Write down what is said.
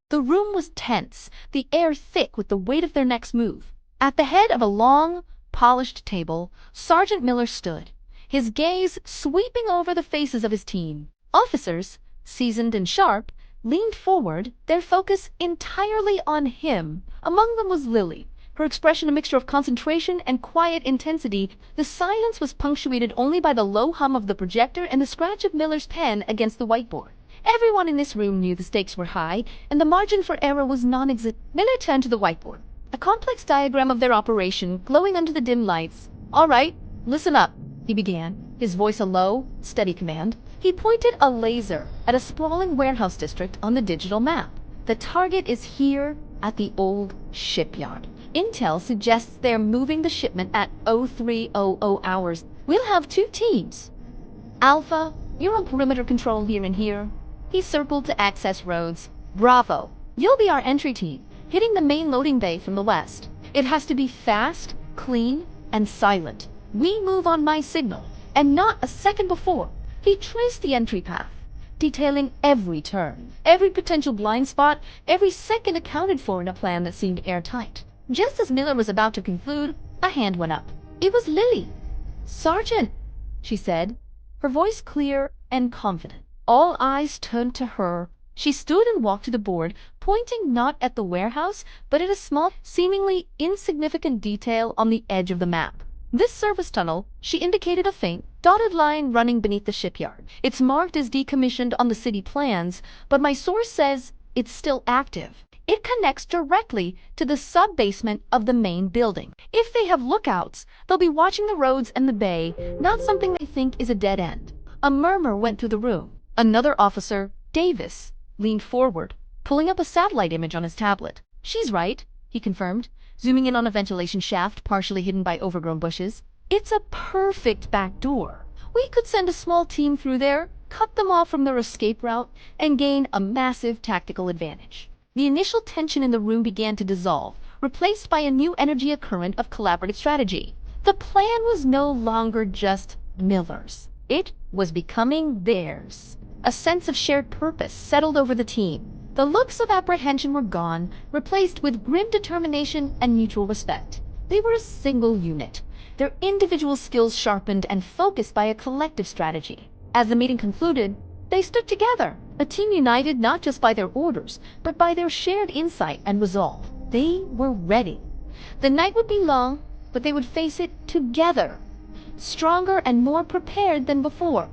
The room was tense, the air thick with the weight of their next move. At the head of a long, polished table, Sergeant Miller stood, his gaze sweeping over the faces of his team. Officers, seasoned and sharp, leaned forward, their focus entirely on him. Among them was Lily, her expression a mixture of concentration and quiet intensity. The silence was punctuated only by the low hum of the projector and the scratch of Miller's pen against the whiteboard. Everyone in this room knew the stakes were high, and the margin for error was non-existent. Miller turned to the whiteboard, a complex diagram of their operation glowing under the dim lights. "All right, listen up," he began, his voice a low, steady command. He pointed a laser at a sprawling warehouse district on the digital map. "The target is here at the old shipyard. Intel suggests they're moving the shipment at 0300 hours. We'll have two teams. Alpha, you're on perimeter control here and here." He circled to access roads. "Bravo, you'll be our entry team, hitting the main loading bay from the west. It has to be fast, clean, and silent. We move on my signal, and not a second before." He traced the entry path, detailing every turn, every potential blind spot, every second accounted for in a plan that seemed airtight. Just as Miller was about to conclude, a hand went up. It was Lily. "Sergeant," she said, her voice clear and confident. All eyes turned to her. She stood and walked to the board, pointing not at the warehouse, but at a small, seemingly insignificant detail on the edge of the map. "This service tunnel," she indicated a faint, dotted line running beneath the shipyard. "It's marked as decommissioned on the city plans, but my source says it's still active. It connects directly to the sub-basement of the main building. If they have lookouts, they'll be watching the roads and the bay, not something they think is a dead end." A murmur went through the room. Another officer, Davis, leaned forward, pulling up a satellite image on his tablet. "She's right," he confirmed, zooming in on a ventilation shaft partially hidden by overgrown bushes. "It's a perfect back door. We could send a small team through there, cut them off from their escape route, and gain a massive tactical advantage." The initial tension in the room began to dissolve, replaced by a new energy current of collaborative strategy. The plan was no longer just Miller's. It was becoming theirs. A sense of shared purpose settled over the team. The looks of apprehension were gone, replaced with grim determination and mutual respect. They were a single unit, their individual skills sharpened and focused by a collective strategy. As the meeting concluded, they stood together, a team united not just by their orders, but by their shared insight and resolve. They were ready. The night would be long, but they would face it together, stronger and more prepared than before.